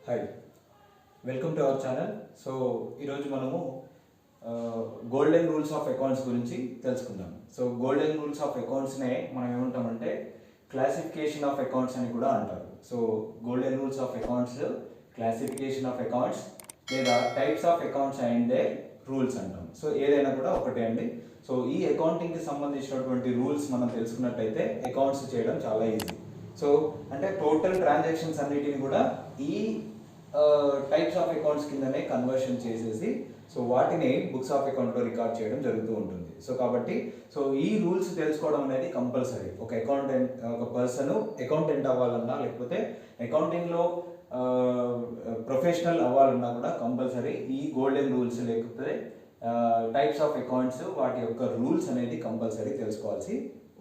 Hi, welcome to our channel. So ఈరోజు మనము golden rules of accounts గురించి తెలుసుకుందాం. సో గోల్డెన్ రూల్స్ ఆఫ్ అకౌంట్స్నే మనం ఏమంటామంటే క్లాసిఫికేషన్ ఆఫ్ అకౌంట్స్ అని కూడా అంటారు. So golden rules of accounts, classification of accounts లేదా types of accounts and the rules అంటాం. సో ఏదైనా కూడా ఒకటే అండి. సో ఈ అకౌంటింగ్కి సంబంధించినటువంటి రూల్స్ మనం తెలుసుకున్నట్లయితే అకౌంట్స్ చేయడం చాలా ఈజీ. సో అంటే టోటల్ ట్రాన్సాక్షన్స్ అన్నిటిని కూడా ఈ టైప్స్ ఆఫ్ అకౌంట్స్ కిందనే కన్వర్షన్ చేసేసి సో వాటిని బుక్స్ ఆఫ్ అకౌంట్లో రికార్డ్ చేయడం జరుగుతూ ఉంటుంది. సో కాబట్టి ఈ రూల్స్ తెలుసుకోవడం అనేది కంపల్సరీ. ఒక పర్సన్ అకౌంటెంట్ అవ్వాలన్నా లేకపోతే అకౌంటింగ్లో ప్రొఫెషనల్ అవ్వాలన్నా కూడా కంపల్సరీ ఈ గోల్డెన్ రూల్స్ లేకపోతే టైప్స్ ఆఫ్ అకౌంట్స్ వాటి యొక్క రూల్స్ అనేది కంపల్సరీ తెలుసుకోవాల్సి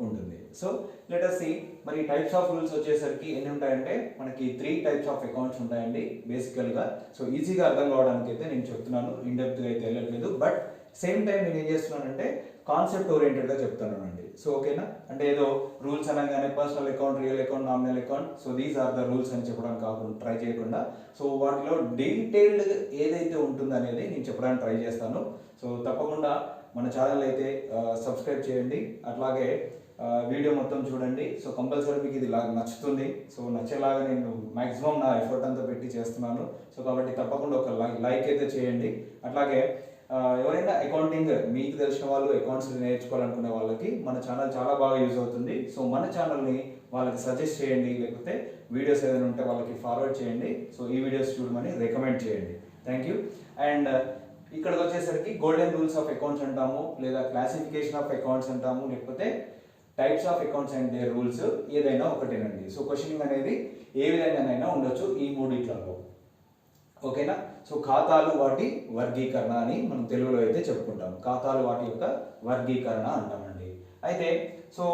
ఉంటుంది. సో లెట్ us see మరి టైప్స్ ఆఫ్ రూల్స్ వచ్చేసరికి ఎన్ని ఉంటాయంటే మనకి 3 టైప్స్ ఆఫ్ అకౌంట్స్ ఉంటాయండి బేసికల్గా. సో ఈజీగా అర్థం కావడానికి అయితే నేను చెప్తున్నాను, ఇన్డెప్త్గా అయితే వెళ్ళట్లేదు. బట్ సేమ్ టైం నేను ఏం చేస్తున్నానంటే కాన్సెప్ట్ ఓరియంటెడ్గా చెప్తానండి. సో ఓకేనా, అంటే ఏదో రూల్స్ అనగానే personal account, real account, nominal account, so these are the rules అని చెప్పడానికి కాకుండా ట్రై చేయకుండా సో వాటిలో డీటెయిల్డ్ ఏదైతే ఉంటుందో అనేది నేను చెప్పడానికి ట్రై చేస్తాను. సో తప్పకుండా మన ఛానల్ అయితే సబ్స్క్రైబ్ చేయండి, అట్లాగే వీడియో మొత్తం చూడండి. సో కంపల్సరీ మీకు ఇది నచ్చుతుంది. సో నచ్చేలాగా నేను మ్యాక్సిమం నా ఎఫర్ట్ అంతా పెట్టి చేస్తున్నాను. సో కాబట్టి తప్పకుండా ఒక లైక్ అయితే చేయండి. అట్లాగే ఎవరైనా అకౌంటింగ్ మీకు తెలిసిన వాళ్ళు అకౌంట్స్ నేర్చుకోవాలనుకునే వాళ్ళకి మన ఛానల్ చాలా బాగా యూజ్ అవుతుంది. సో మన ఛానల్ని వాళ్ళకి సజెస్ట్ చేయండి, లేకపోతే వీడియోస్ ఏదైనా ఉంటే వాళ్ళకి ఫార్వర్డ్ చేయండి. సో ఈ వీడియోస్ చూడమని రికమెండ్ చేయండి. Thank you. అండ్ ఇక్కడికి వచ్చేసరికి గోల్డెన్ రూల్స్ ఆఫ్ అకౌంట్స్ అంటాము, లేదా క్లాసిఫికేషన్ ఆఫ్ అకౌంట్స్ అంటాము, లేకపోతే types of accounts and their rules ఏదైనా ఒకటేనండి. సో క్వశ్చనింగ్ అనేది ఏ విధంగానైనా ఉండొచ్చు ఈ మూడిట్లలో. ఓకేనా. సో ఖాతాలు వాటి వర్గీకరణ అని మనం తెలుగులో అయితే చెప్పుకుంటాం. ఖాతాలు వాటి యొక్క వర్గీకరణ అంటామండి. అయితే సో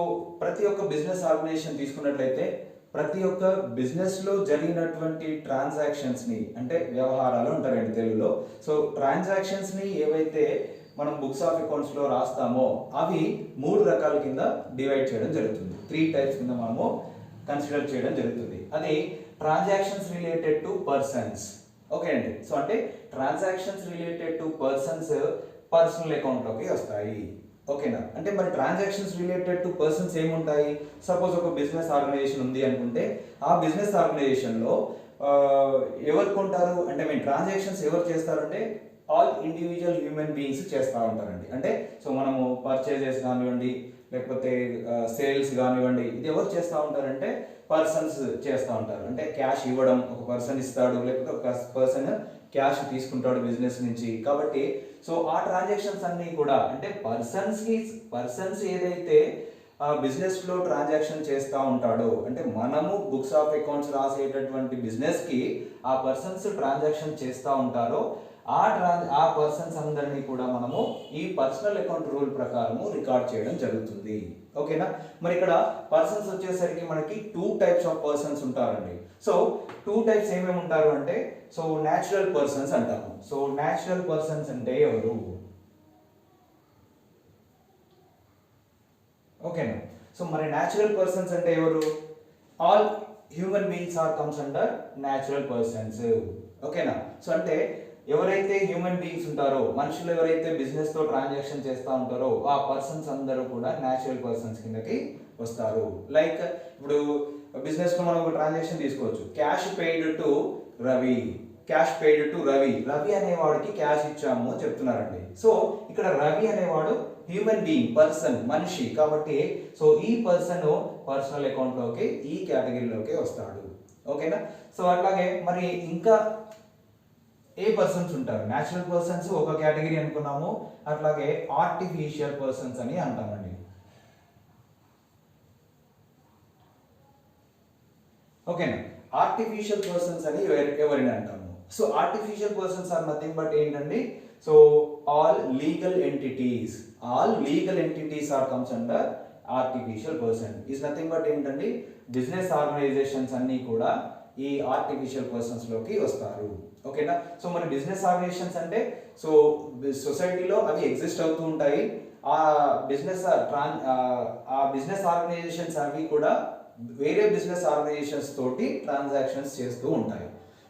ప్రతి ఒక్క బిజినెస్ ఆర్గనైజేషన్ తీసుకున్నట్లయితే ప్రతి ఒక్క బిజినెస్లో జరిగినటువంటి ట్రాన్సాక్షన్స్ని అంటే వ్యవహారాలు అంటారండి తెలుగులో. సో ట్రాన్సాక్షన్స్ని ఏవైతే మనం బుక్స్ ఆఫ్ అకౌంట్స్లో రాస్తామో అవి 3 రకాల కింద డివైడ్ చేయడం జరుగుతుంది. 3 టైప్స్ కింద మనము కన్సిడర్ చేయడం జరుగుతుంది. అది transactions related to persons. Okay అండి. సో అంటే transactions related to persons personal అకౌంట్లోకి వస్తాయి. ఓకేనా. అంటే మరి ట్రాన్సాక్షన్స్ రిలేటెడ్ టు పర్సన్స్ ఏముంటాయి? సపోజ్ ఒక బిజినెస్ ఆర్గనైజేషన్ ఉంది అనుకుంటే ఆ బిజినెస్ ఆర్గనైజేషన్లో ఎవరు కొంటారు అంటే ట్రాన్సాక్షన్స్ ఎవరు చేస్తారంటే ఆల్ ఇండివిజువల్ హ్యూమన్ బీయింగ్స్ చేస్తూ ఉంటారండి. అంటే సో మనము పర్చేజెస్ కానివ్వండి, లేకపోతే సేల్స్ కానివ్వండి, ఇది ఎవరు చేస్తూ ఉంటారంటే పర్సన్స్ చేస్తూ ఉంటారు. అంటే క్యాష్ ఇవ్వడం ఒక పర్సన్ ఇస్తాడు, లేకపోతే ఒక పర్సన్ క్యాష్ తీసుకుంటాడు బిజినెస్ నుంచి. కాబట్టి సో ఆ ట్రాన్సాక్షన్స్ అన్నీ కూడా అంటే పర్సన్స్ ఏదైతే బిజినెస్లో ట్రాన్సాక్షన్ చేస్తూ ఉంటాడో అంటే మనము బుక్స్ ఆఫ్ అకౌంట్స్ రాసేటటువంటి బిజినెస్కి ఆ పర్సన్స్ ట్రాన్సాక్షన్ చేస్తూ ఉంటారో ఆ పర్సన్స్ అందరినీ కూడా మనము ఈ పర్సనల్ అకౌంట్ రూల్ ప్రకారము రికార్డ్ చేయడం జరుగుతుంది. ఓకేనా. మరి ఇక్కడ పర్సన్స్ వచ్చేసరికి మనకి 2 టైప్స్ ఆఫ్ పర్సన్స్ ఉంటారండి. సో 2 టైప్స్ ఏమేమి ఉంటారు అంటే సో న్యాచురల్ పర్సన్స్ అంటాము. సో న్యాచురల్ పర్సన్స్ అంటే ఎవరు? ఓకేనా. సో మరి న్యాచురల్ పర్సన్స్ అంటే ఎవరు? All human beings are comes under natural persons. ఓకేనా. సో అంటే ఎవరైతే హ్యూమన్ బీయింగ్స్ ఉంటారో మనుషులు ఎవరైతే బిజినెస్తో ట్రాన్సాక్షన్ చేస్తూ ఉంటారో ఆ పర్సన్స్ అందరూ కూడా న్యాచురల్ పర్సన్స్ కిందకి వస్తారు. లైక్ ఇప్పుడు బిజినెస్లో మనం ఒక ట్రాన్సాక్షన్ తీసుకోవచ్చు. Cash paid to Ravi Ravi అనేవాడికి క్యాష్ ఇచ్చాము అని చెప్తున్నారండి. సో ఇక్కడ రవి అనేవాడు హ్యూమన్ బీయింగ్, పర్సన్, మనిషి కాబట్టి సో ఈ పర్సన్ పర్సనల్ అకౌంట్లోకి ఈ కేటగిరీలోకి వస్తాడు. ఓకేనా. సో అట్లాగే మరి ఇంకా ఏ పర్సన్స్ ఉంటారు? న్యాచురల్ పర్సన్స్ ఒక కేటగిరీ అనుకున్నాము, అట్లాగే ఆర్టిఫిషియల్ పర్సన్స్ అని అంటామండి. ఓకేనా. ఆర్టిఫిషియల్ పర్సన్స్ అని ఎవరిని అంటాము? So artificial persons are nothing but ఏంటండి? So all legal entities are comes under artificial person. Is nothing but ఏంటండి? బిజినెస్ ఆర్గనైజేషన్స్ అన్నీ కూడా ఈ ఆర్టిఫిషియల్ పర్సన్స్ లోకి వస్తారు. ఓకేనా. సో మన బిజినెస్ ఆర్గనైజేషన్స్ అంటే సో సొసైటీలో అవి ఎగ్జిస్ట్ అవుతూ ఉంటాయి. ఆ బిజినెస్ ఆర్గనైజేషన్స్ అవి కూడా వేరే బిజినెస్ ఆర్గనైజేషన్స్ తోటి ట్రాన్సాక్షన్స్ చేస్తూ ఉంటాయి.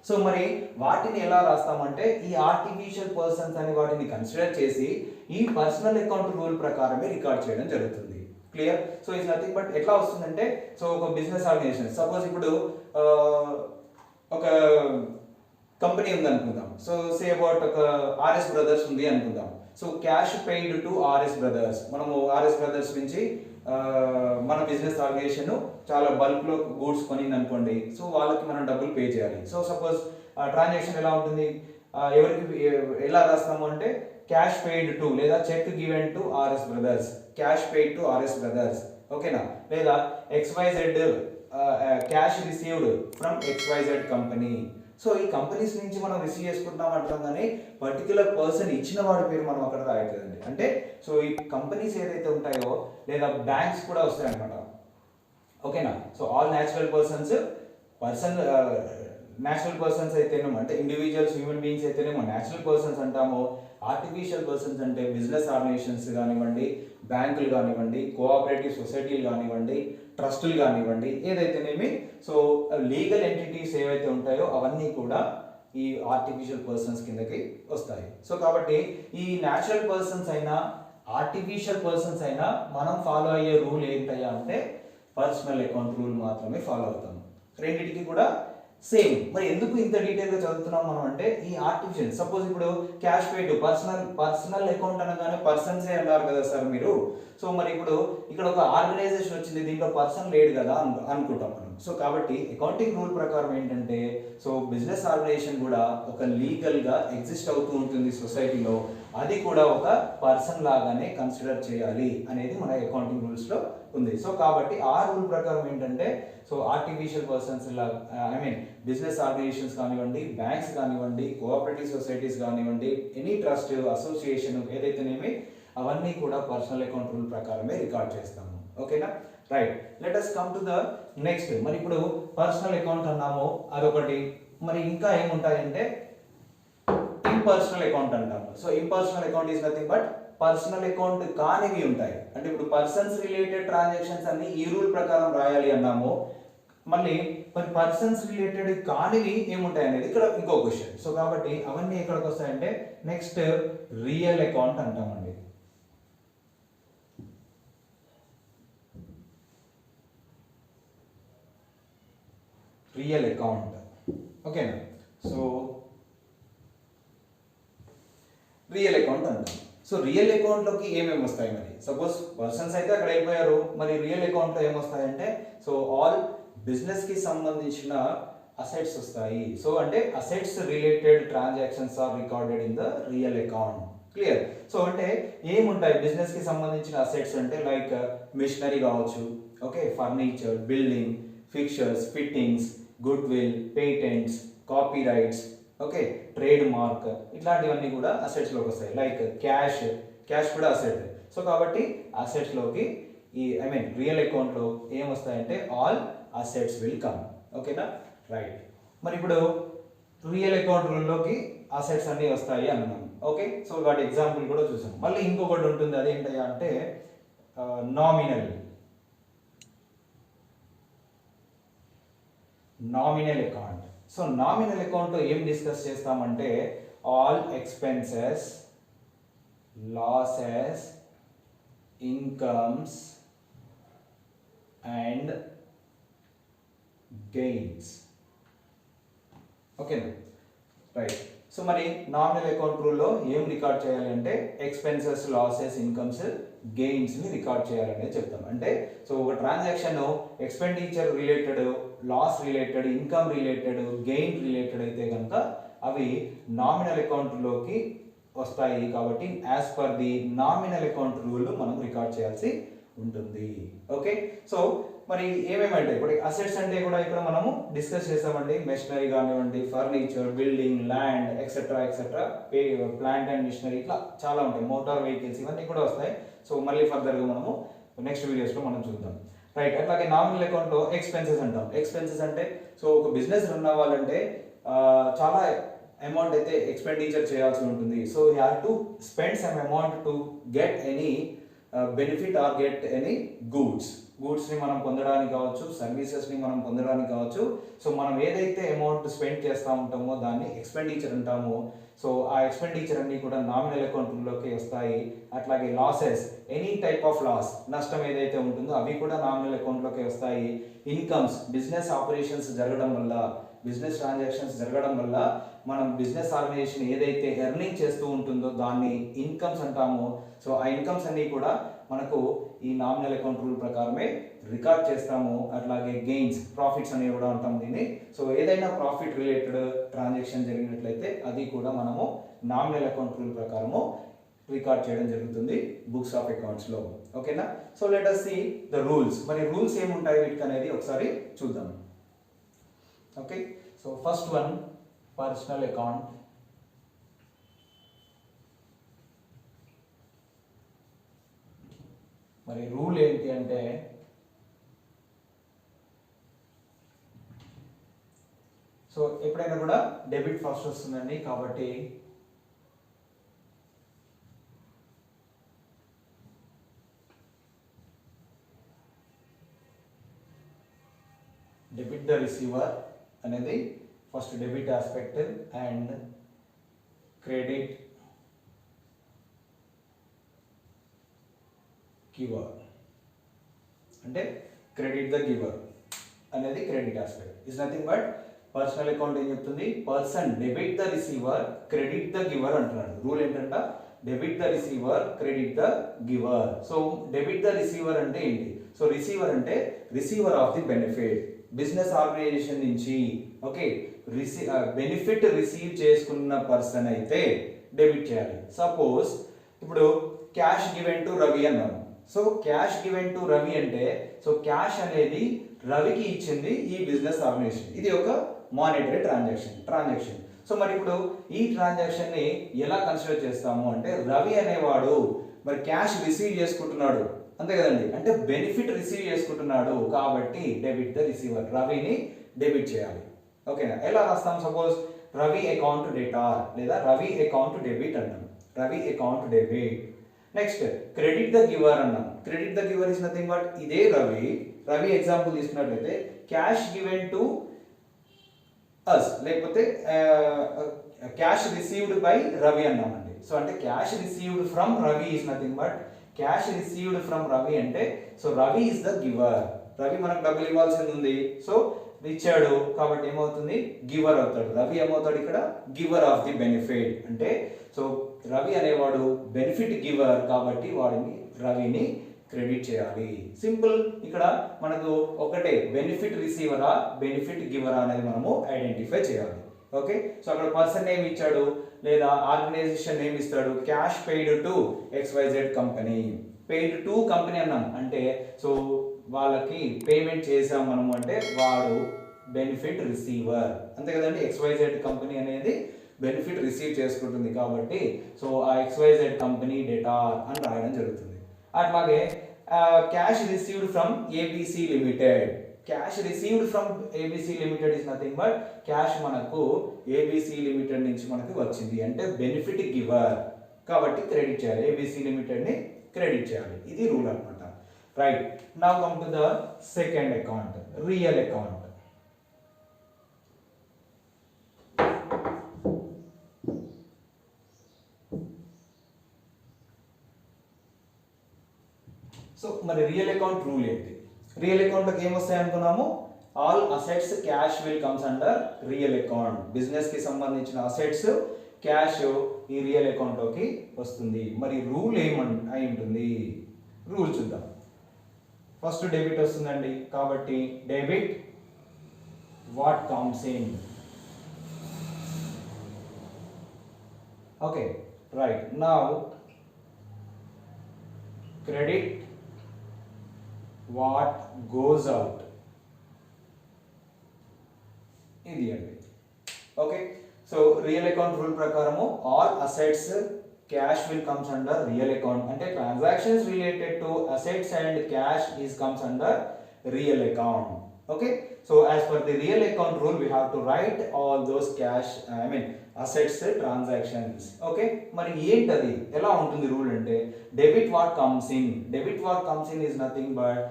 సో మరి వాటిని ఎలా రాస్తామంటే ఈ ఆర్టిఫిషియల్ పర్సన్స్ అని వాటిని కన్సిడర్ చేసి ఈ పర్సనల్ అకౌంట్ రూల్ ప్రకారమే రికార్డ్ చేయడం జరుగుతుంది. Clear? So it's nothing but ఎట్లా వస్తుందంటే, సో ఒక బిజినెస్ ఆర్గనైజేషన్ సపోజ్ ఇప్పుడు ఒక కంపెనీ ఉంది అనుకుందాం. సో సే అబౌట్ ఒక ఆర్ఎస్ బ్రదర్స్ ఉంది అనుకుందాం. So cash paid to RS brothers, మనము ఆర్ఎస్ బ్రదర్స్ నుంచి మన బిజినెస్ ఆర్గనైజేషన్ చాలా బల్క్లో గూడ్స్ కొనింది అనుకోండి. సో వాళ్ళకి మనం డబ్బులు పే చేయాలి. సో సపోజ్ ట్రాన్సాక్షన్ ఎలా ఉంటుంది, ఎవరికి ఎలా రాస్తాము అంటే క్యాష్ పెయిడ్ టు లేదా cheque given to RS brothers, cash paid to RS brothers, ఓకేనా? లేదా XYZ cash received from XYZ company. So ఈ కంపెనీస్ నుంచి మనం రిసీవ్ చేసుకుంటాం అంటాం, కానీ పర్టికులర్ పర్సన్ ఇచ్చిన వాడి పేరు మనం అక్కడ రాయట్లేదండి. అంటే సో ఈ కంపెనీస్ ఏదైతే ఉంటాయో లేదా బ్యాంక్స్ కూడా వస్తాయి అనమాట, ఓకేనా? సో ఆల్ న్యాచురల్ పర్సన్స్ అయితేనేమో అంటే ఇండివిజువల్స్ హ్యూమన్ బీయింగ్స్ అయితేనేమో న్యాచురల్ పర్సన్స్ అంటాము. ఆర్టిఫిషియల్ పర్సన్స్ అంటే బిజినెస్ ఆర్గనైజేషన్స్ కానివ్వండి, బ్యాంకులు కానివ్వండి, కోఆపరేటివ్ సొసైటీలు కానివ్వండి, ట్రస్టులు కానివ్వండి, ఏదైతేనేమి సో లీగల్ ఎంటిటీస్ ఏవైతే ఉంటాయో అవన్నీ కూడా ఈ ఆర్టిఫిషియల్ పర్సన్స్ కిందకి వస్తాయి. సో కాబట్టి ఈ న్యాచురల్ పర్సన్స్ అయినా ఆర్టిఫిషియల్ పర్సన్స్ అయినా మనం ఫాలో అయ్యే రూల్ ఏంటయ్యా అంటే పర్సనల్ అకౌంట్ రూల్ మాత్రమే ఫాలో అవుతాం. రెండింటికి కూడా సేమ్. మరి ఎందుకు ఇంత డీటెయిల్గా చదువుతున్నాం మనం అంటే ఈ ఆర్టిఫిషియల్ సపోజ్ ఇప్పుడు క్యాష్ పెయిడ్ పర్సనల్ అకౌంట్ అనగానే పర్సన్సే అన్నారు కదా సార్ మీరు. సో మరి ఇప్పుడు ఇక్కడ ఒక ఆర్గనైజేషన్ వచ్చింది, దీంట్లో పర్సన్ లేడు కదా అనుకుంటాం మనం. సో కాబట్టి అకౌంటింగ్ రూల్ ప్రకారం ఏంటంటే సో బిజినెస్ ఆర్గనైజేషన్ కూడా ఒక లీగల్గా ఎగ్జిస్ట్ అవుతూ ఉంటుంది సొసైటీలో, అది కూడా ఒక పర్సన్ లాగానే కన్సిడర్ చేయాలి అనేది మన అకౌంటింగ్ రూల్స్లో ఉంది. సో కాబట్టి ఆ రూల్ ప్రకారం ఏంటంటే so artificial persons business organisations కానివ్వండి, బ్యాంక్స్ కానివ్వండి, కోఆపరేటివ్ సొసైటీస్ కానివ్వండి, ఎనీ ట్రస్ట్ అసోసియేషన్ ఏదైతేనేమి అవన్నీ కూడా పర్సనల్ అకౌంట్ రూల్ ప్రకారమే రికార్డ్ చేస్తాము. ఓకేనా? Right, let us come to the next. మరి ఇప్పుడు పర్సనల్ అకౌంట్ అన్నాము అదొకటి, మరి ఇంకా ఏముంటాయంటే ఇంపర్సనల్ అకౌంట్ అంటాము. So impersonal account is nothing but personal account కానివి ఉంటాయి. అంటే ఇప్పుడు పర్సన్స్ రిలేటెడ్ ట్రాన్సాక్షన్స్ అన్ని ఈ రూల్ ప్రకారం రాయాలి అన్నాము. మళ్ళీ మరి పర్సన్స్ రిలేటెడ్ కానివి ఏముంటాయి అనేది ఇక్కడ ఇంకో క్వశ్చన్. సో కాబట్టి అవన్నీ ఎక్కడికి వస్తాయంటే నెక్స్ట్ రియల్ అకౌంట్ అంటామండి. రియల్ అకౌంట్, ఓకేనా? సో రియల్ అకౌంట్ అంటాం. సో రియల్ అకౌంట్లోకి ఏమేమి వస్తాయి మరి? సపోజ్ పర్సన్స్ అయితే అక్కడ అయిపోయారు, మరి రియల్ అకౌంట్లో ఏమొస్తాయంటే సో ఆల్ బిజినెస్కి సంబంధించిన అసెట్స్ వస్తాయి. సో అంటే assets related transactions are recorded in the real account. Clear? So అంటే ఏముంటాయి బిజినెస్కి సంబంధించిన అసెట్స్ అంటే లైక్ మిషనరీ కావచ్చు, okay, furniture, building, fixtures, fittings, goodwill, patents, copyrights, okay, trademark, ఇట్లాంటివన్నీ కూడా అసెట్స్లోకి వస్తాయి. లైక్ క్యాష్ కూడా అసెట్. సో కాబట్టి అసెట్స్లోకి ఈ రియల్ అకౌంట్లో ఏమొస్తాయంటే ఆల్ అసెట్స్ విల్ కమ్. ఓకేనా? రైట్. మరి ఇప్పుడు రియల్ అకౌంట్ రూల్లోకి అసెట్స్ అన్నీ వస్తాయి అన్నాం. ఓకే, సో వాటి ఎగ్జాంపుల్ కూడా చూసాం. మళ్ళీ ఇంకొకటి ఉంటుంది, అదేంటయ్యా అంటే నామినల్ అకౌంట్. సో నామినల్ అకౌంట్లో ఏం డిస్కస్ చేస్తామంటే all expenses, losses, incomes and gains. ఓకేనా? రైట్. సో మరి నామినల్ అకౌంట్ రూల్లో ఏం రికార్డ్ చేయాలి అంటే ఎక్స్పెన్సెస్, లాసెస్, ఇన్కమ్స్, గెయిన్స్ని రికార్డ్ చేయాలనేది చెప్తాం. అంటే సో ఒక transaction expenditure related, loss related, income related, gain related అయితే కనుక అవి నామినల్ అకౌంట్లోకి వస్తాయి. కాబట్టి as per the nominal account rule మనం రికార్డ్ చేయాల్సి ఉంటుంది. ఓకే, సో మరి ఏమేమంటే ఇప్పుడు అసెట్స్ అంటే కూడా ఇక్కడ మనము డిస్కస్ చేస్తామండి. మెషినరీ కానివ్వండి, furniture, building, land, etcetera etcetera, plant and machinery, ఇట్లా చాలా ఉంటాయి. మోటార్ వెహికల్స్ ఇవన్నీ కూడా వస్తాయి. సో మళ్ళీ ఫర్దర్గా మనము నెక్స్ట్ వీడియోస్లో మనం చూద్దాం. రైట్. అట్లాగే నామినల్ అకౌంట్లో ఎక్స్పెన్సెస్ అంటాం. ఎక్స్పెన్సెస్ అంటే సో ఒక బిజినెస్ రన్ అవ్వాలంటే చాలా అమౌంట్ అయితే ఎక్స్పెండిచర్ చేయాల్సి ఉంటుంది. So you have to spend some amount to get any benefit or get any గూడ్స్ని మనం పొందడానికి కావచ్చు, సర్వీసెస్ని మనం పొందడానికి కావచ్చు. సో మనం ఏదైతే అమౌంట్ స్పెండ్ చేస్తూ ఉంటామో దాన్ని ఎక్స్పెండిచర్ అంటాము. సో ఆ ఎక్స్పెండిచర్ అన్ని కూడా నామినల్ అకౌంట్లోకి వస్తాయి. అట్లాగే losses, any type of loss, నష్టం ఏదైతే ఉంటుందో అవి కూడా నామినల్ అకౌంట్లోకి వస్తాయి. ఇన్కమ్స్, బిజినెస్ ఆపరేషన్స్ జరగడం వల్ల, బిజినెస్ ట్రాన్సాక్షన్స్ జరగడం వల్ల మనం బిజినెస్ ఆర్గనైజేషన్ ఏదైతే ఎర్నింగ్ చేస్తూ ఉంటుందో దాన్ని ఇన్కమ్స్ అంటాము. సో ఆ ఇన్కమ్స్ అన్ని కూడా మనకు ఈ నామినల్ అకౌంట్ రూల్ ప్రకారమే రికార్డ్ చేస్తాము. అట్లాగే గెయిన్స్, ప్రాఫిట్స్ అనేవి కూడా అంటాం దీన్ని. సో ఏదైనా ప్రాఫిట్ రిలేటెడ్ ట్రాన్సాక్షన్ జరిగినట్లయితే అది కూడా మనము నామినల్ అకౌంట్ రూల్ ప్రకారము రికార్డ్ చేయడం జరుగుతుంది బుక్స్ ఆఫ్ అకౌంట్స్లో. ఓకేనా? So let us see the rules. మరి రూల్స్ ఏముంటాయి వీటికి అనేది ఒకసారి చూద్దాం. Okay, so first one, personal account. మరి రూల్ ఏంటి అంటే సో ఎప్పుడైనా కూడా డెబిట్ ఫస్ట్ వస్తుందండి, కాబట్టి డెబిట్ ద రిసీవర్ అనేది first debit aspect and credit giver అంటే క్రెడిట్ ద గివర్ అనేది credit aspect. Is nothing but personal account ఏం చెప్తుంది, person debit the receiver credit the giver అంటున్నాడు. రూల్ ఏంటంట, debit the receiver credit the giver. So debit the receiver అంటే ఏంటి? So receiver అంటే receiver of the benefit, business organisation నుంచి okay benefit receive చేసుకున్న person అయితే డెబిట్ చేయాలి. Suppose ఇప్పుడు క్యాష్ గివెన్ టు రవి అన్నాము. So cash given to Ravi అంటే సో క్యాష్ అనేది రవికి ఇచ్చింది ఈ బిజినెస్ ఆర్గనైజేషన్. ఇది ఒక మానిటరీ ట్రాన్సాక్షన్. సో మరి ఇప్పుడు ఈ ట్రాన్సాక్షన్ ని ఎలా కన్సిడర్ చేస్తాము అంటే రవి అనేవాడు మరి క్యాష్ రిసీవ్ చేసుకుంటున్నాడు అంతే కదండి, అంటే బెనిఫిట్ రిసీవ్ చేసుకుంటున్నాడు కాబట్టి డెబిట్ ద రిసీవర్, రవిని డెబిట్ చేయాలి. ఓకేనా? ఎలా రాస్తాం? సపోజ్ రవి అకౌంట్ డేటార్ లేదా రవి అకౌంట్ డెబిట్ అంటాం, Ravi account debit. Next credit the giver అన్నాం. Credit the giver is nothing but ఇదే రవి ఎగ్జాంపుల్ తీసుకున్నట్లయితే క్యాష్ గివెన్ టు అస్ లేకపోతే క్యాష్ రిసీవ్డ్ బై రవి అన్నామండి. సో అంటే cash received from Ravi is nothing but cash received from Ravi అంటే so Ravi is the giver. Ravi మనకు డబ్బులు ఇవ్వాల్సింది ఉంది, సో ఇచ్చాడు కాబట్టి ఏమవుతుంది, గివర్ అవుతాడు. రవి ఏమవుతాడు ఇక్కడ, గివర్ ఆఫ్ ది బెనిఫిట్. అంటే సో రవి అనేవాడు బెనిఫిట్ గివర్ కాబట్టి రవిని క్రెడిట్ చేయాలి. సింపుల్. ఇక్కడ మనకు ఒకటే బెనిఫిట్ రిసీవరా బెనిఫిట్ గివరా అనేది మనము ఐడెంటిఫై చేయాలి. ఓకే, సో అక్కడ పర్సన్ నేమ్ ఇచ్చాడు లేదా ఆర్గనైజేషన్ నేమ్ ఇస్తాడు, cash paid to XYZ company. Paid to company అన్నాం అంటే సో వాళ్ళకి పేమెంట్ చేసాం మనము అంటే వాడు బెనిఫిట్ రిసీవర్ అంతే కదండి. XYZ కంపెనీ అనేది బెనిఫిట్ రిసీవ్ చేసుకుంటుంది కాబట్టి సో ఆ XYZ కంపెనీ డేటా అని రాయడం జరుగుతుంది. అట్లాగే cash received from ABC limited. Cash received from ABC limited is nothing but cash మనకు ABC లిమిటెడ్ నుంచి మనకు వచ్చింది అంటే బెనిఫిట్ గివర్ కాబట్టి క్రెడిట్ చేయాలి, ABC లిమిటెడ్ ని క్రెడిట్ చేయాలి. ఇది రూల్ అన్నమాట. Right, now come to the second account, real account. So మరి రియల్ అకౌంట్ రూల్ ఏంటి? రియల్ అకౌంట్లోకి ఏమొస్తాయి అనుకున్నాము, all assets cash will comes under real account. Business కి సంబంధించిన అసెట్స్ క్యాష్ ఈ రియల్ అకౌంట్లోకి వస్తుంది. మరి రూల్ అయి ఉంటుంది, రూల్ చూద్దాం. ఫస్ట్ డెబిట్ వస్తుందండి కాబట్టి debit what comes in. Okay right, now credit what goes out. ఇది అండి. Okay, so real account rule ప్రకారము all assets cash will comes under real account అంటే transactions related to assets and cash is comes under real account. Okay, so as per the real account rule we have to write all those cash assets transactions. Okay, మరి ఏంటది ఎలా ఉంటుంది rule అంటే debit what comes in. Debit what comes in is nothing but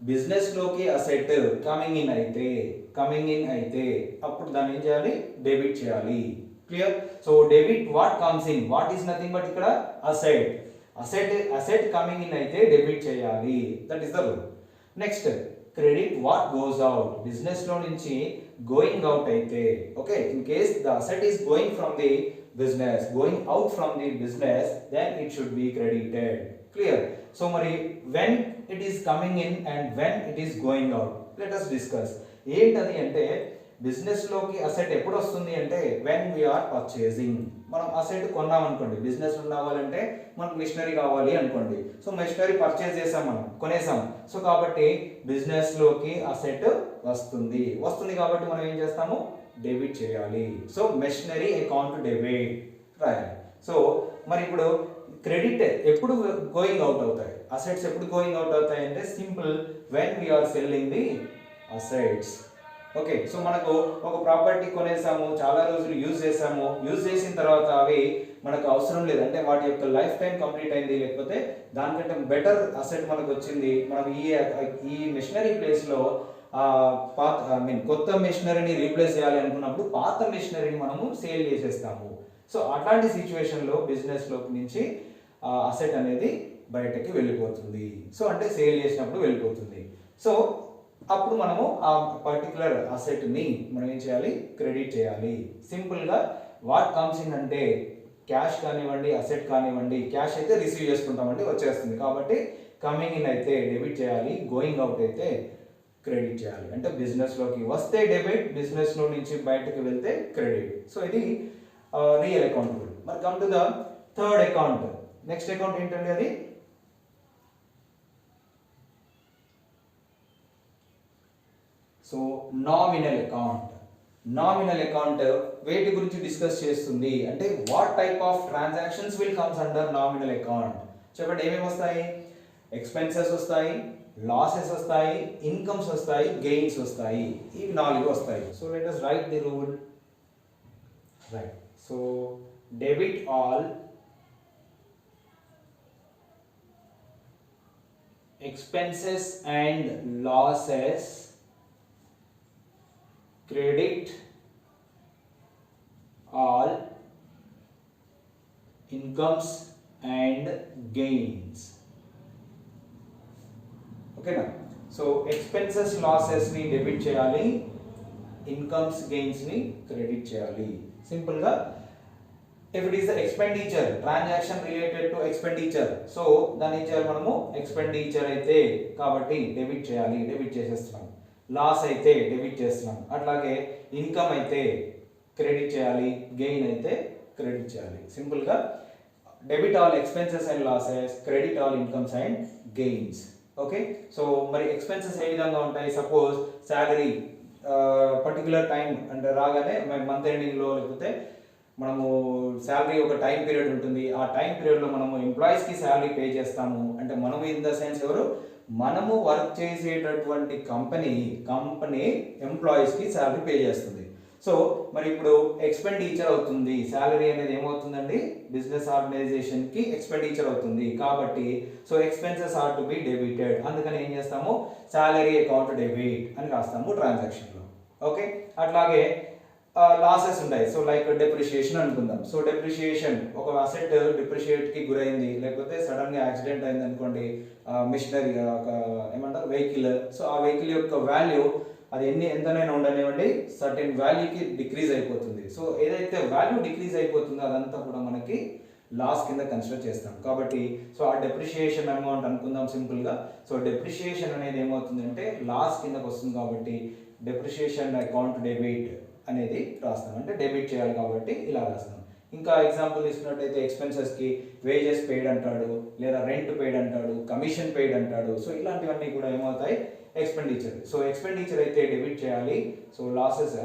business లోకి asset coming in అయితే అప్పుడు దాన్ని ఏం చేయాలి, డెబిట్ చేయాలి. Clear? So debit what comes in, what is nothing but ఇక్కడ అసెట్ కమింగ్ ఇన్ అయితే డెబిట్ చేయాలి. That is the rule. Next credit what goes out. Business లో నుంచి గోయింగ్ అవుట్ అయితే, okay, in case the asset is going from the business, going out from the business, then it should be credited. Clear? So మరి when it is coming in and when it is going out, let us discuss. ఏంటది అంటే business లోకి asset ఎప్పుడు వస్తుంది అంటే when we're purchasing. మనం asset కొన్నాం అనుకోండి, బిజినెస్ రావాలంటే మనకు మిషనరీ కావాలి అనుకోండి. సో మిషనరీ పర్చేస్ చేసాం, మనం కొనేసాం. సో కాబట్టి బిజినెస్ లోకి అసెట్ వస్తుంది కాబట్టి మనం ఏం చేస్తాము, డెబిట్ చేయాలి. సో మెషినరీ అకౌంట్ డెబిట్ రాయాలి. సో మరి ఇప్పుడు క్రెడిట్ ఎప్పుడు గోయింగ్ అవుట్ అవుతాయి, అసెట్స్ ఎప్పుడు గోయింగ్ అవుట్ అవుతాయి అంటే simple, when we are selling the assets. Okay, so మనకు ఒక ప్రాపర్టీ కొనేసాము, చాలా రోజులు యూజ్ చేసిన తర్వాత అవి మనకు అవసరం లేదు అంటే వాటి యొక్క లైఫ్ టైం కంప్లీట్ అయింది, లేకపోతే దానికంటే బెటర్ అసెట్ మనకు వచ్చింది. మనం ఈ మెషినరీ ప్లేస్లో కొత్త మెషినరీని రీప్లేస్ చేయాలి అనుకున్నప్పుడు పాత మెషినరీని మనము సేల్ చేసేస్తాము. సో అట్లాంటి సిచ్యువేషన్లో బిజినెస్లో నుంచి అసెట్ అనేది బయటకి వెళ్ళిపోతుంది. సో అంటే సేల్ చేసినప్పుడు వెళ్ళిపోతుంది. సో అప్పుడు మనము ఆ పర్టికులర్ అసెట్ని మనం ఏం చేయాలి, క్రెడిట్ చేయాలి. సింపుల్గా వాట్ కమ్స్ ఇన్ అంటే క్యాష్ కానివ్వండి, అసెట్ కానివ్వండి, క్యాష్ అయితే రిసీవ్ చేసుకుంటామంటే వచ్చేస్తుంది కాబట్టి కమింగ్ ఇన్ అయితే డెబిట్ చేయాలి, గోయింగ్ అవుట్ అయితే క్రెడిట్ చేయాలి. అంటే బిజినెస్లోకి వస్తే డెబిట్, బిజినెస్లో నుంచి బయటకు వెళ్తే క్రెడిట్. సో ఇది రియల్ అకౌంట్ రూల్. మరి come to the third account. Next account ఏంటంటే అది so nominal account. Nominal account వేటి గురించి డిస్కస్ చేస్తుంది అంటే what type of transactions will comes under nominal account. చెప్పండి ఏమేమి వస్తాయి, ఎక్స్పెన్సెస్ వస్తాయి, లాసెస్ వస్తాయి, ఇన్కమ్స్ వస్తాయి, గెయిన్స్ వస్తాయి. ఇవి 4 వస్తాయి. So let us write the rule. Right. So debit all expenses and losses, credit all incomes and gains. Okay na? So expenses losses ni debit cheyali, incomes gains ni credit cheyali. Simple ga if it is the expenditure, transaction related to expenditure, so దాని ఏం చేయాలి మనము, expenditure అయితే కాబట్టి debit చేయాలి, debit చేసేస్తున్నాం. Loss అయితే debit చేస్తున్నాం. అట్లాగే ఇన్కమ్ అయితే క్రెడిట్ చేయాలి, గెయిన్ అయితే క్రెడిట్ చేయాలి. సింపుల్గా debit all expenses and losses, credit all incomes and gains. Okay, so మరి ఎక్స్పెన్సెస్ ఏ విధంగా ఉంటాయి, సపోజ్ శాలరీ పర్టికులర్ టైం అంటే రాగానే మంత్ ఎండింగ్లో లేకపోతే మనము శాలరీ ఒక టైం పీరియడ్ ఉంటుంది, ఆ టైం పీరియడ్లో మనము ఎంప్లాయీస్కి శాలరీ పే చేస్తాము. అంటే మనము ఇన్ ద సెన్స్ ఎవరు, మనము వర్క్ చేసేటటువంటి కంపెనీ ఎంప్లాయీస్కి శాలరీ పే చేస్తుంది. సో మరి ఇప్పుడు ఎక్స్పెండిచర్ అవుతుంది, శాలరీ అనేది ఏమవుతుందండి, బిజినెస్ ఆర్గనైజేషన్కి ఎక్స్పెండిచర్ అవుతుంది కాబట్టి so expenses are to be debited. అందుకని ఏం చేస్తాము, శాలరీ అకౌంట్ డెబిట్ అని రాస్తాము ట్రాన్సాక్షన్లో. ఓకే, అట్లాగే లాసెస్ ఉంటాయి. సో లైక్ డెప్రిషియేషన్ అనుకుందాం. సో డెప్రిషియేషన్, ఒక అసెట్ డిప్రిషియేట్కి గురైంది, లేకపోతే సడన్గా యాక్సిడెంట్ అయింది అనుకోండి, మిషనరీ ఒక ఏమంటారు వెహికల్, సో ఆ వెహికల్ యొక్క వాల్యూ అది ఎంతనైనా ఉండనివ్వండి సర్టెన్ వాల్యూకి డిక్రీజ్ అయిపోతుంది. సో ఏదైతే వాల్యూ డిక్రీజ్ అయిపోతుందో అదంతా కూడా మనకి లాస్ కింద కన్సిడర్ చేస్తాం. కాబట్టి సో ఆ డెప్రిషియేషన్ అమౌంట్ అనుకుందాం సింపుల్గా. సో డెప్రిషియేషన్ అనేది ఏమవుతుందంటే లాస్ కిందకు వస్తుంది కాబట్టి డెప్రిషియేషన్ అకౌంట్ డెబిట్ అనేది రాస్తాం, అంటే డెబిట్ చేయాలి కాబట్టి ఇలా రాస్తాం. ఇంకా ఎగ్జాంపుల్ తీసుకున్నట్టయితే ఎక్స్పెన్సెస్కి వేజెస్ పెయిడ్ అంటాడు, లేదా రెంట్ పెయిడ్ అంటాడు, కమిషన్ పెయిడ్ అంటాడు. సో ఇలాంటివన్నీ కూడా ఏమవుతాయి, ఎక్స్పెండిచర్. సో ఎక్స్పెండిచర్ అయితే డెబిట్ చేయాలి, సో లాసెస్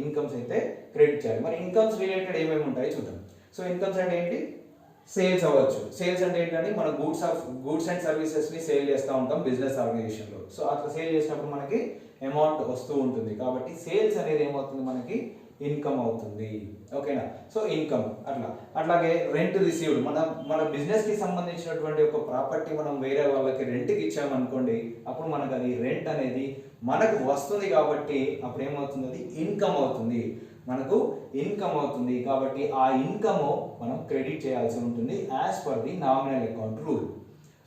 ఇన్కమ్స్ అయితే క్రెడిట్ చేయాలి. మరి ఇన్కమ్స్ రిలేటెడ్ ఏమేమి ఉంటాయో చూద్దాం. సో ఇన్కమ్స్ అంటే ఏంటి, సేల్స్ అవ్వచ్చు. సేల్స్ అంటే ఏంటంటే మన గూడ్స్ అండ్ సర్వీసెస్ని సేల్ చేస్తూ ఉంటాం బిజినెస్ ఆర్గనైజేషన్లో. సో అట్లా సేల్ చేసినప్పుడు మనకి అమౌంట్ వస్తూ ఉంటుంది. కాబట్టి సేల్స్ అనేది ఏమవుతుంది మనకి ఇన్కమ్ అవుతుంది. ఓకేనా? సో ఇన్కమ్ అట్లాగే రెంట్ రిసీవ్డ్, మన బిజినెస్కి సంబంధించినటువంటి ఒక ప్రాపర్టీ మనం వేరే వాళ్ళకి రెంట్కి ఇచ్చామనుకోండి, అప్పుడు మనకు అది రెంట్ అనేది మనకు వస్తుంది కాబట్టి అప్పుడు ఏమవుతుంది, అది ఇన్కమ్ అవుతుంది, మనకు ఇన్కమ్ అవుతుంది. కాబట్టి ఆ ఇన్కమ్ మనం క్రెడిట్ చేయాల్సి ఉంటుంది as per the nominal account rule.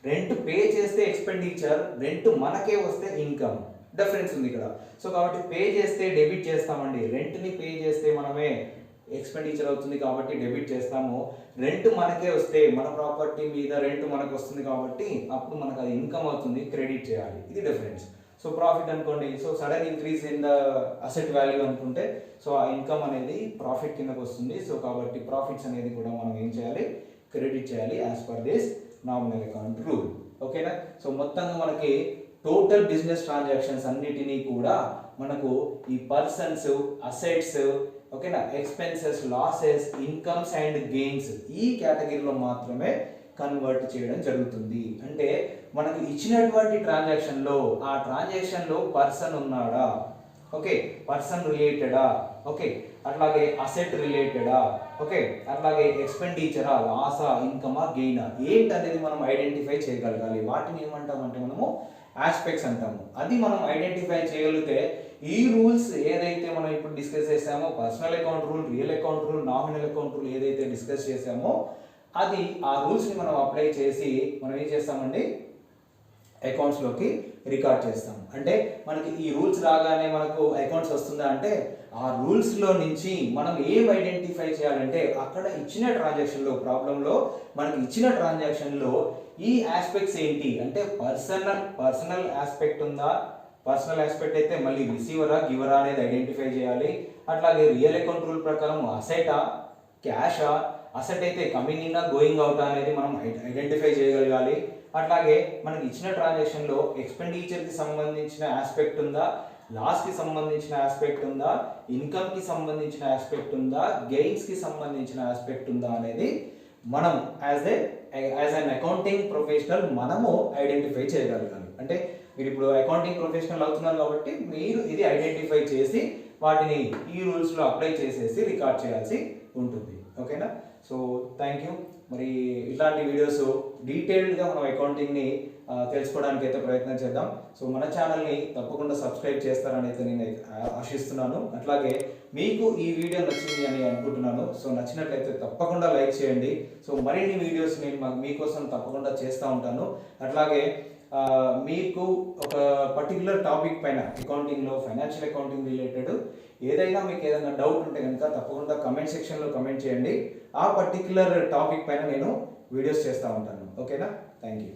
Rent pay చేస్తే ఎక్స్పెండిచర్, రెంట్ మనకే వస్తే ఇన్కమ్, డిఫరెన్స్ ఉంది ఇక్కడ. సో కాబట్టి పే చేస్తే డెబిట్ చేస్తామండి, రెంట్ని పే చేస్తే మనమే ఎక్స్పెండిచర్ అవుతుంది కాబట్టి డెబిట్ చేస్తాము. రెంట్ మనకే వస్తే మన ప్రాపర్టీ మీద రెంట్ మనకు వస్తుంది కాబట్టి అప్పుడు మనకు అది ఇన్కమ్ అవుతుంది, క్రెడిట్ చేయాలి. ఇది డిఫరెన్స్. సో ప్రాఫిట్ అనుకోండి, so sudden increase in the asset value అనుకుంటే సో ఆ ఇన్కమ్ అనేది ప్రాఫిట్ కిందకు వస్తుంది. సో కాబట్టి ప్రాఫిట్స్ అనేది కూడా మనం ఏం చేయాలి, క్రెడిట్ చేయాలి as per this nominal account rule. ఓకేనా? సో మొత్తంగా మనకి టోటల్ బిజినెస్ ట్రాన్సాక్షన్స్ అన్నిటినీ కూడా మనకు ఈ పర్సన్స్, అసెట్స్, ఓకేనా, expenses, losses, incomes and gains ఈ కేటగిరీలో మాత్రమే కన్వర్ట్ చేయడం జరుగుతుంది. అంటే మనకు ఇచ్చినటువంటి ట్రాన్సాక్షన్లో ఆ ట్రాన్సాక్షన్లో పర్సన్ ఉన్నాడా, ఓకే, పర్సన్ రిలేటెడా, ఓకే, అట్లాగే అసెట్ రిలేటెడా, ఓకే, అట్లాగే ఎక్స్పెండిచరా, లాసా, ఇన్కమా, గెయినా ఏంటనేది మనం ఐడెంటిఫై చేయగలగాలి. వాటిని ఏమంటామంటే మనము ఆస్పెక్ట్స్ అంటాము. అది మనం ఐడెంటిఫై చేయగలిగితే ఈ రూల్స్ ఏదైతే మనం ఇప్పుడు డిస్కస్ చేసామో, personal account rule, real account rule, nominal account rule ఏదైతే డిస్కస్ చేసామో అది ఆ రూల్స్ని మనం అప్లై చేసి మనం ఏం చేస్తామండి, అకౌంట్స్లోకి రికార్డ్ చేస్తాం. అంటే మనకి ఈ రూల్స్ రాగానే మనకు అకౌంట్స్ వస్తుందా అంటే ఆ రూల్స్లో నుంచి మనం ఏం ఐడెంటిఫై చేయాలంటే అక్కడ ఇచ్చిన ట్రాన్సాక్షన్లో, ప్రాబ్లంలో మనకి ఇచ్చిన ట్రాన్సాక్షన్లో ఈ ఆస్పెక్ట్స్ ఏంటి అంటే పర్సనల్ ఆస్పెక్ట్ ఉందా, పర్సనల్ ఆస్పెక్ట్ అయితే మళ్ళీ రిసీవరా, గివరా అనేది ఐడెంటిఫై చేయాలి. అట్లాగే రియల్ అకౌంట్ రూల్ ప్రకారం అసెటా, క్యాషా, అసెట్ అయితే కమింగ్ ఇన్ గోయింగ్ అవుట్ అనేది మనం ఐడెంటిఫై చేయగలగాలి. అట్లాగే మనకి ఇచ్చిన ట్రాన్సాక్షన్లో ఎక్స్పెండిచర్కి సంబంధించిన ఆస్పెక్ట్ ఉందా, లాస్కి సంబంధించిన ఆస్పెక్ట్ ఉందా, ఇన్కమ్కి సంబంధించిన ఆస్పెక్ట్ ఉందా, గెయిన్స్కి సంబంధించిన ఆస్పెక్ట్ ఉందా అనేది మనం యాజ్ అన్ అకౌంటింగ్ ప్రొఫెషనల్ మనము ఐడెంటిఫై చేయగలగాలి. అంటే మీరు ఇప్పుడు అకౌంటింగ్ ప్రొఫెషనల్ అవుతున్నారు కాబట్టి మీరు ఇది ఐడెంటిఫై చేసి వాటిని ఈ రూల్స్లో అప్లై చేసేసి రికార్డ్ చేయాల్సి ఉంటుంది. ఓకేనా? So thank you. మరి ఇట్లాంటి వీడియోస్ డీటెయిల్డ్గా మనం అకౌంటింగ్ని తెలుసుకోవడానికి అయితే ప్రయత్నం చేద్దాం. సో మన ఛానల్ని తప్పకుండా సబ్స్క్రైబ్ చేస్తారని అయితే నేను ఆశిస్తున్నాను. అట్లాగే మీకు ఈ వీడియో నచ్చింది అని అనుకుంటున్నాను. సో నచ్చినట్లయితే తప్పకుండా లైక్ చేయండి. సో మరిన్ని వీడియోస్ నేను మీకోసం తప్పకుండా చేస్తూ ఉంటాను. అట్లాగే మీకు ఒక పర్టికులర్ టాపిక్ పైన అకౌంటింగ్లో, ఫైనాన్షియల్ అకౌంటింగ్ రిలేటెడ్ ఏదైనా మీకు ఏదైనా డౌట్ ఉంటే కనుక తప్పకుండా కమెంట్ సెక్షన్లో కమెంట్ చేయండి. ఆ పర్టికులర్ టాపిక్ పైన నేను వీడియోస్ చేస్తూ ఉంటాను. ఓకేనా? Thank you.